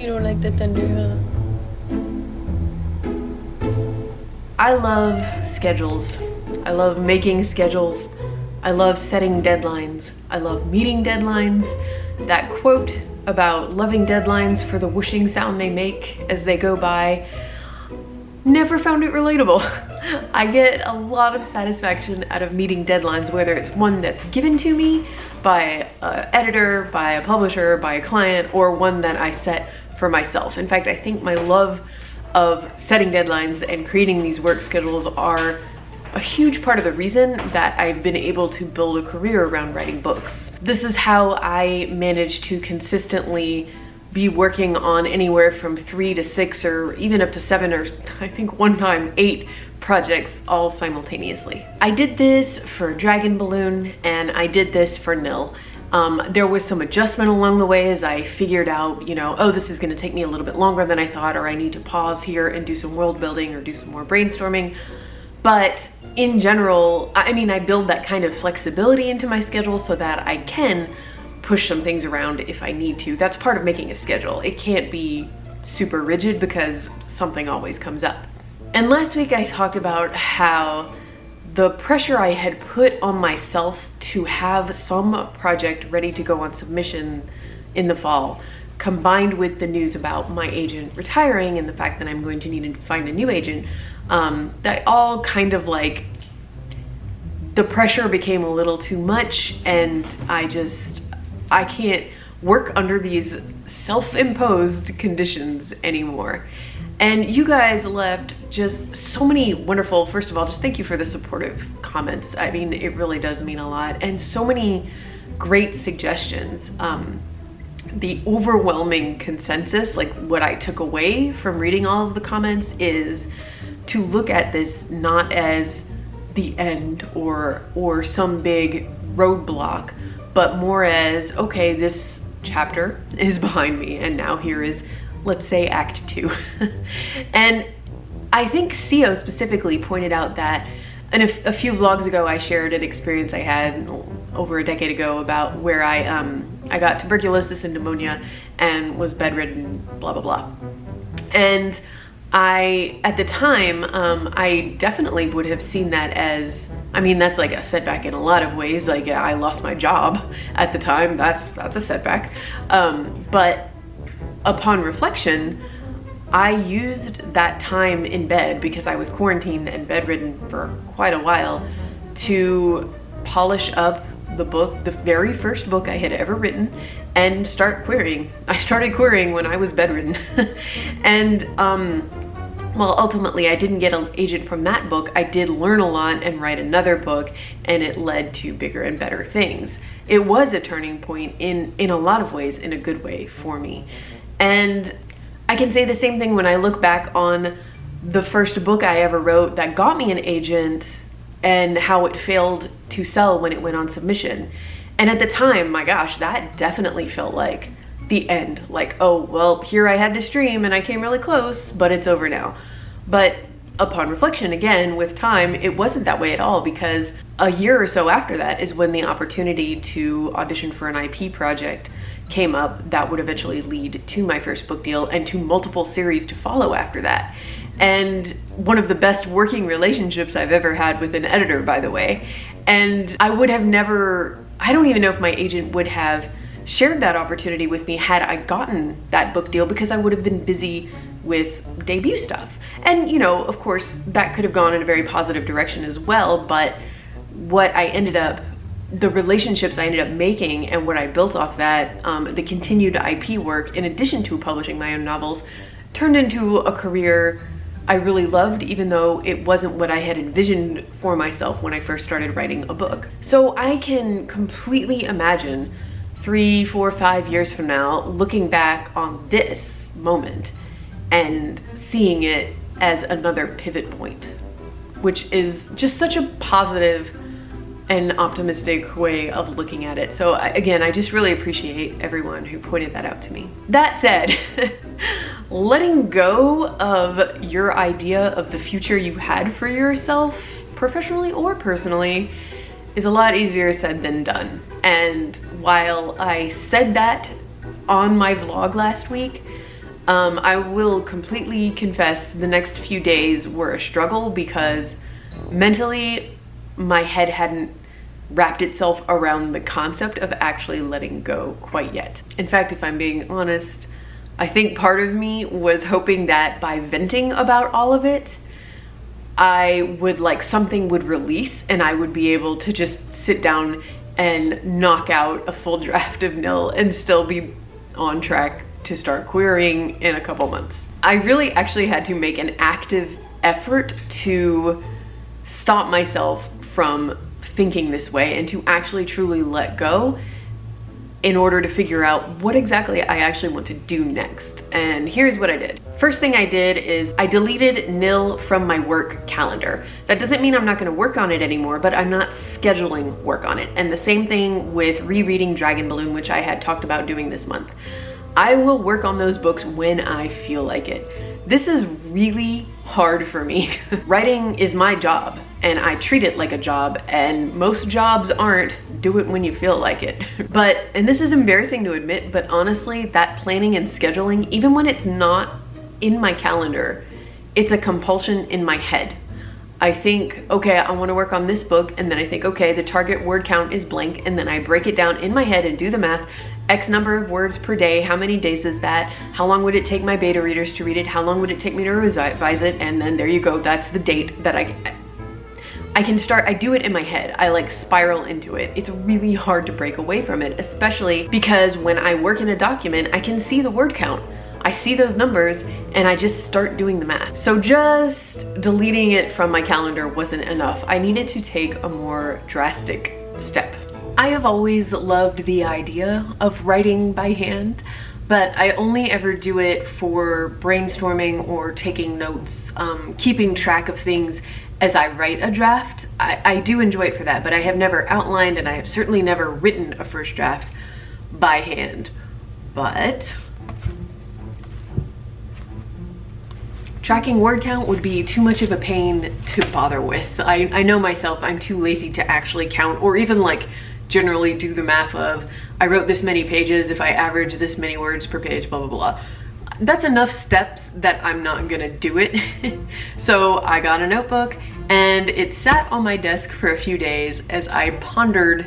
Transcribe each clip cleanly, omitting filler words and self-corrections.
You don't like the thunder, huh? I love schedules. I love making schedules. I love setting deadlines. I love meeting deadlines. That quote about loving deadlines for the whooshing sound they make as they go by, never found it relatable. I get a lot of satisfaction out of meeting deadlines, whether it's one that's given to me by an editor, by a publisher, by a client, or one that I set for myself. In fact, I think my love of setting deadlines and creating these work schedules are a huge part of the reason that I've been able to build a career around writing books. This is how I managed to consistently be working on anywhere from 3 to 6 or even up to 7 or I think one time 8 projects all simultaneously. I did this for Dragon Balloon and I did this for Nil. There was some adjustment along the way as I figured out, oh, this is gonna take me a little bit longer than I thought, or I need to pause here and do some world building or do some more brainstorming. But in general, I build that kind of flexibility into my schedule so that I can push some things around if I need to. That's part of making a schedule. It can't be super rigid because something always comes up. And last week I talked about how the pressure I had put on myself to have some project ready to go on submission in the fall, combined with the news about my agent retiring and the fact that I'm going to need to find a new agent, that all kind of like, the pressure became a little too much and I can't work under these self-imposed conditions anymore. And you guys left just so many wonderful, first of all, just thank you for the supportive comments. It really does mean a lot. And so many great suggestions. The overwhelming consensus, like what I took away from reading all of the comments, is to look at this not as the end or some big roadblock, but more as, okay, this chapter is behind me and now here is, let's say, Act 2. And I think CEO specifically pointed out that, and a few vlogs ago I shared an experience I had over a decade ago about where I got tuberculosis and pneumonia and was bedridden, blah, blah, blah. And at the time, I definitely would have seen that as, that's like a setback in a lot of ways. Like, yeah, I lost my job at the time. That's a setback. But upon reflection, I used that time in bed, because I was quarantined and bedridden for quite a while, to polish up the book, the very first book I had ever written, and start querying. I started querying when I was bedridden. And well, ultimately I didn't get an agent from that book. I did learn a lot and write another book, and it led to bigger and better things. It was a turning point in a lot of ways, in a good way for me. And I can say the same thing when I look back on the first book I ever wrote that got me an agent and how it failed to sell when it went on submission. And at the time, my gosh, that definitely felt like the end. Like, oh, well, here I had this dream and I came really close, but it's over now. But upon reflection, again, with time, it wasn't that way at all, because a year or so after that is when the opportunity to audition for an IP project came up that would eventually lead to my first book deal and to multiple series to follow after that. And one of the best working relationships I've ever had with an editor, by the way. And I would have never, I don't even know if my agent would have shared that opportunity with me had I gotten that book deal, because I would have been busy with debut stuff. And of course, that could have gone in a very positive direction as well, but the relationships I ended up making and what I built off that, the continued IP work, in addition to publishing my own novels, turned into a career I really loved, even though it wasn't what I had envisioned for myself when I first started writing a book. So I can completely imagine 3, 4, 5 years from now, looking back on this moment and seeing it as another pivot point, which is just such a positive and optimistic way of looking at it. So again, I just really appreciate everyone who pointed that out to me. That said, letting go of your idea of the future you had for yourself, professionally or personally, is a lot easier said than done. And while I said that on my vlog last week, I will completely confess the next few days were a struggle because mentally my head hadn't wrapped itself around the concept of actually letting go quite yet. In fact, if I'm being honest, I think part of me was hoping that by venting about all of it, I would something would release and I would be able to just sit down and knock out a full draft of Nil and still be on track to start querying in a couple months. I really actually had to make an active effort to stop myself from thinking this way and to actually truly let go in order to figure out what exactly I actually want to do next. And here's what I did. First thing I did is I deleted Nil from my work calendar. That doesn't mean I'm not gonna work on it anymore, but I'm not scheduling work on it. And the same thing with rereading Dragon Balloon, which I had talked about doing this month. I will work on those books when I feel like it. This is really hard for me. Writing is my job and I treat it like a job, and most jobs aren't do it when you feel like it. And this is embarrassing to admit, but honestly, that planning and scheduling, even when it's not in my calendar, it's a compulsion in my head. I think, okay, I want to work on this book, and then I think, okay, the target word count is blank, and then I break it down in my head and do the math. X number of words per day, how many days is that? How long would it take my beta readers to read it? How long would it take me to revise it? And then there you go, that's the date that I can start. I do it in my head. I spiral into it. It's really hard to break away from it, especially because when I work in a document, I can see the word count. I see those numbers and I just start doing the math. So just deleting it from my calendar wasn't enough. I needed to take a more drastic step. I have always loved the idea of writing by hand, but I only ever do it for brainstorming or taking notes, keeping track of things as I write a draft. I do enjoy it for that, but I have never outlined and I have certainly never written a first draft by hand. But tracking word count would be too much of a pain to bother with. I know myself, I'm too lazy to actually count or even generally do the math of, I wrote this many pages, if I average this many words per page, blah, blah, blah. That's enough steps that I'm not gonna do it. So I got a notebook and it sat on my desk for a few days as I pondered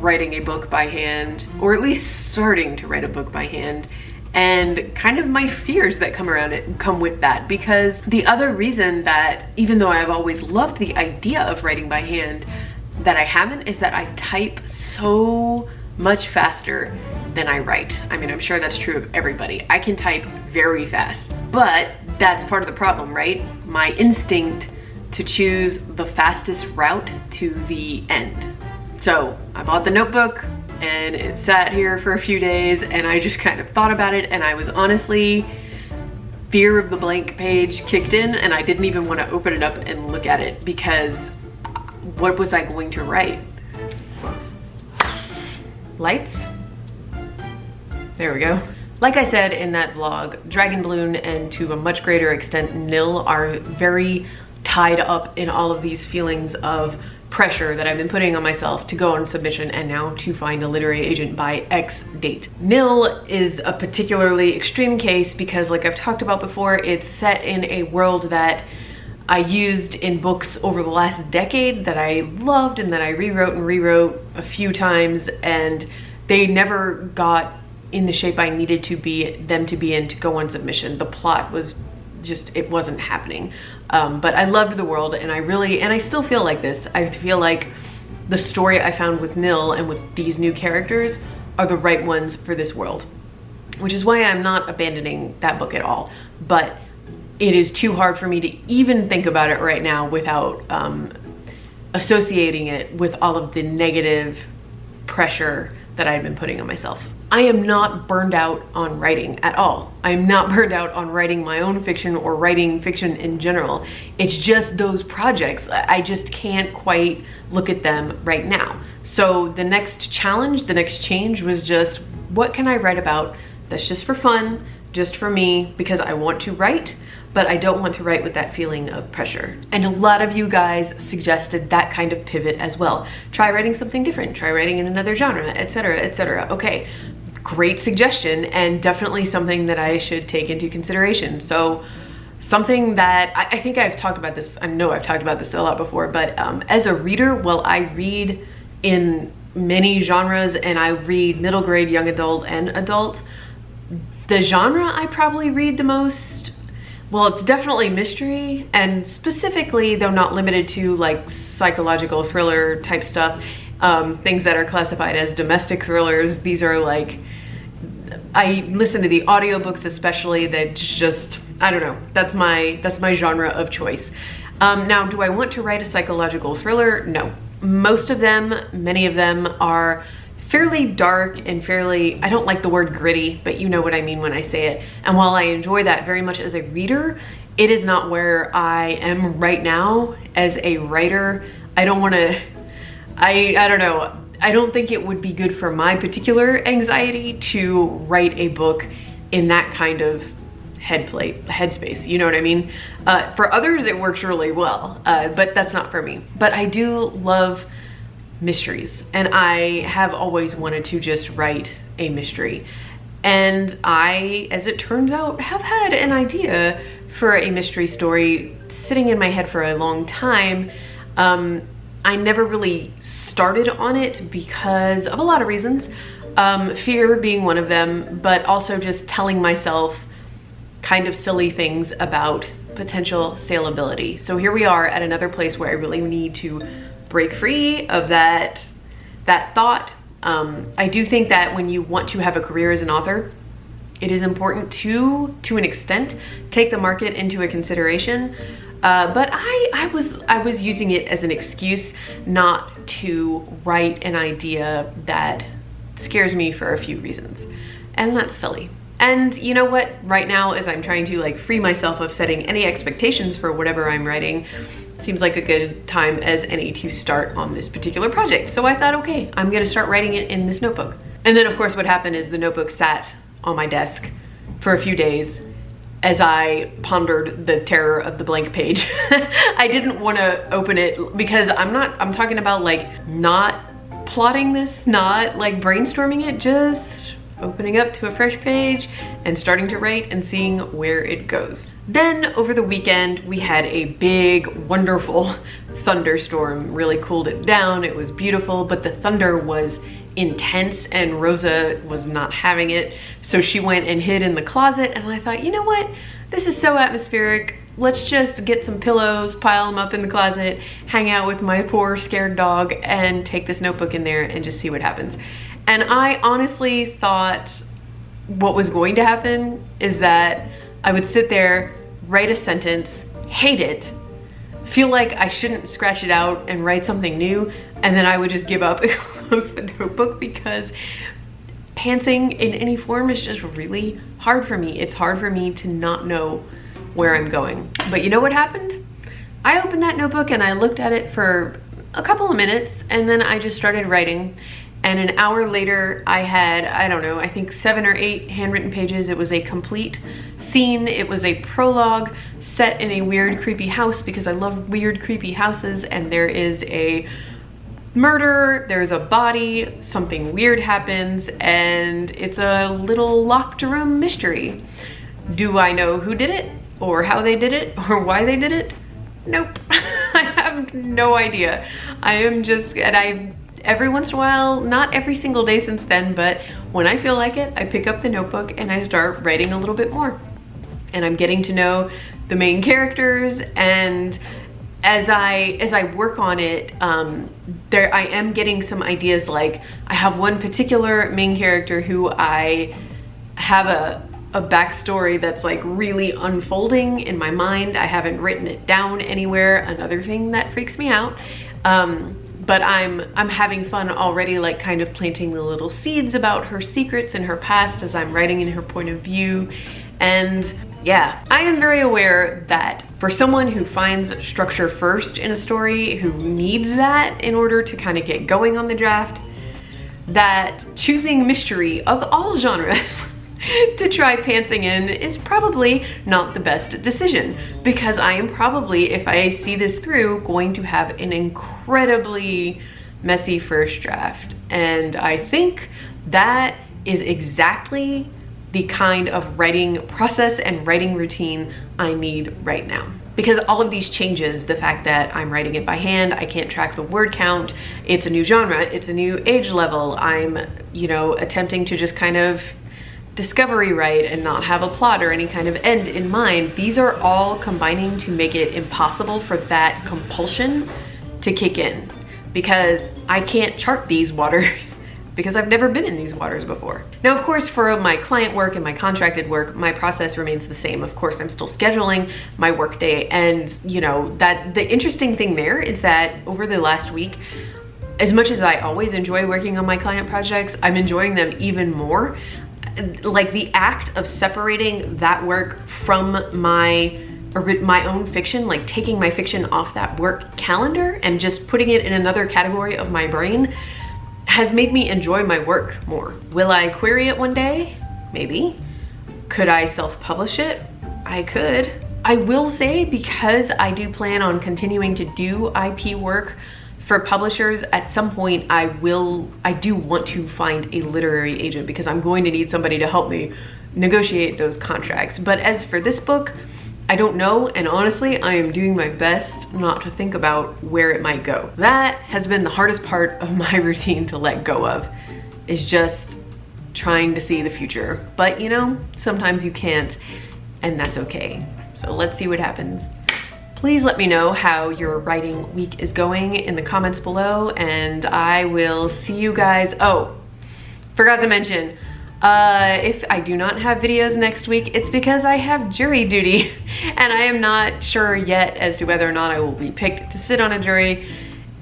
writing a book by hand, or at least starting to write a book by hand, and kind of my fears that come with that. Because the other reason that, even though I've always loved the idea of writing by hand, that I haven't is that I type so much faster than I write. I mean, I'm sure that's true of everybody. I can type very fast, but that's part of the problem, right? My instinct to choose the fastest route to the end. So I bought the notebook and it sat here for a few days and I just kind of thought about it, and I was honestly, fear of the blank page kicked in and I didn't even want to open it up and look at it, because what was I going to write? Lights? There we go. Like I said in that vlog, Dragon Balloon and to a much greater extent Nil are very tied up in all of these feelings of pressure that I've been putting on myself to go on submission and now to find a literary agent by X date. Nil is a particularly extreme case because, like I've talked about before, it's set in a world that I used in books over the last decade that I loved and that I rewrote and rewrote a few times, and they never got in the shape I needed them to be in to go on submission. The plot was just, it wasn't happening. But I loved the world, and I still feel like this. I feel like the story I found with Nil and with these new characters are the right ones for this world, which is why I'm not abandoning that book at all. But it is too hard for me to even think about it right now without associating it with all of the negative pressure that I've been putting on myself. I am not burned out on writing at all. I am not burned out on writing my own fiction or writing fiction in general. It's just those projects. I just can't quite look at them right now. So the next challenge, the next change was just, what can I write about that's just for fun, just for me, because I want to write, but I don't want to write with that feeling of pressure. And a lot of you guys suggested that kind of pivot as well. Try writing something different, try writing in another genre, etc., etc. Okay, great suggestion, and definitely something that I should take into consideration. So something that I think I've talked about this, I know I've talked about this a lot before, but as a reader, well, I read in many genres, and I read middle grade, young adult, and adult. The genre I probably read the most, well, it's definitely mystery, and specifically, though not limited to, like psychological thriller type stuff, things that are classified as domestic thrillers. These are like, I listen to the audiobooks especially, that just, I don't know, that's my genre of choice. Now, do I want to write a psychological thriller? No. Most of them, many of them are fairly dark and fairly, I don't like the word gritty, but you know what I mean when I say it. And while I enjoy that very much as a reader, it is not where I am right now as a writer. I don't want to, I don't know, I don't think it would be good for my particular anxiety to write a book in that kind of headspace, you know what I mean? For others it works really well, but that's not for me. But I do love mysteries, and I have always wanted to just write a mystery. And I, as it turns out, have had an idea for a mystery story sitting in my head for a long time. I never really started on it because of a lot of reasons. Fear being one of them, but also just telling myself kind of silly things about potential saleability. So here we are at another place where I really need to break free of that thought. I do think that when you want to have a career as an author, it is important to an extent, take the market into a consideration. But I was using it as an excuse not to write an idea that scares me for a few reasons. And that's silly. And you know what? Right now, as I'm trying to like free myself of setting any expectations for whatever I'm writing, seems like a good time as any to start on this particular project. So I thought, okay, I'm gonna start writing it in this notebook. And then of course what happened is the notebook sat on my desk for a few days as I pondered the terror of the blank page. I didn't want to open it because I'm talking about like not plotting this, not like brainstorming it, just opening up to a fresh page and starting to write and seeing where it goes. Then over the weekend, we had a big, wonderful thunderstorm, really cooled it down. It was beautiful, but the thunder was intense and Rosa was not having it. So she went and hid in the closet, and I thought, you know what? This is so atmospheric. Let's just get some pillows, pile them up in the closet, hang out with my poor scared dog, and take this notebook in there and just see what happens. And I honestly thought what was going to happen is that I would sit there, write a sentence, hate it, feel like I shouldn't scratch it out and write something new, and then I would just give up and close the notebook because pantsing in any form is just really hard for me. It's hard for me to not know where I'm going. But you know what happened? I opened that notebook and I looked at it for a couple of minutes, and then I just started writing. And an hour later, I had, I don't know, I think 7 or 8 handwritten pages. It was a complete scene. It was a prologue set in a weird, creepy house because I love weird, creepy houses. And there is a murder, there's a body, something weird happens, and it's a little locked room mystery. Do I know who did it, or how they did it, or why they did it? Nope. I have no idea. I am just, and every once in a while, not every single day since then, but when I feel like it, I pick up the notebook and I start writing a little bit more. And I'm getting to know the main characters, and as I work on it, I am getting some ideas. Like I have one particular main character who I have a backstory that's like really unfolding in my mind. I haven't written it down anywhere, another thing that freaks me out. But I'm having fun already, like kind of planting the little seeds about her secrets and her past as I'm writing in her point of view. And yeah, I am very aware that for someone who finds structure first in a story, who needs that in order to kind of get going on the draft, that choosing mystery of all genres to try pantsing in is probably not the best decision, because I am probably, if I see this through, going to have an incredibly messy first draft. And I think that is exactly the kind of writing process and writing routine I need right now. Because all of these changes, the fact that I'm writing it by hand, I can't track the word count, it's a new genre, it's a new age level, I'm, you know, attempting to just kind of discovery write and not have a plot or any kind of end in mind, these are all combining to make it impossible for that compulsion to kick in, because I can't chart these waters because I've never been in these waters before. Now, of course, for my client work and my contracted work, my process remains the same. Of course, I'm still scheduling my workday, and you know, that the interesting thing there is that over the last week, as much as I always enjoy working on my client projects, I'm enjoying them even more. Like the act of separating that work from my own fiction, like taking my fiction off that work calendar and just putting it in another category of my brain, has made me enjoy my work more. Will I query it one day? Maybe. Could I self-publish it? I could. I will say, because I do plan on continuing to do IP work for publishers, at some point I do want to find a literary agent, because I'm going to need somebody to help me negotiate those contracts. But as for this book, I don't know, and honestly, I am doing my best not to think about where it might go. That has been the hardest part of my routine to let go of, is just trying to see the future. But you know, sometimes you can't, and that's okay. So let's see what happens. Please let me know how your writing week is going in the comments below, and I will see you guys. Oh, forgot to mention, if I do not have videos next week, it's because I have jury duty, and I am not sure yet as to whether or not I will be picked to sit on a jury.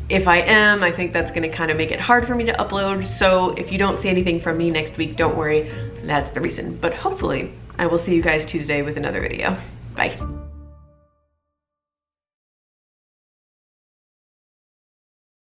If I am, I think that's gonna kind of make it hard for me to upload, so if you don't see anything from me next week, don't worry, that's the reason. But hopefully, I will see you guys Tuesday with another video. Bye.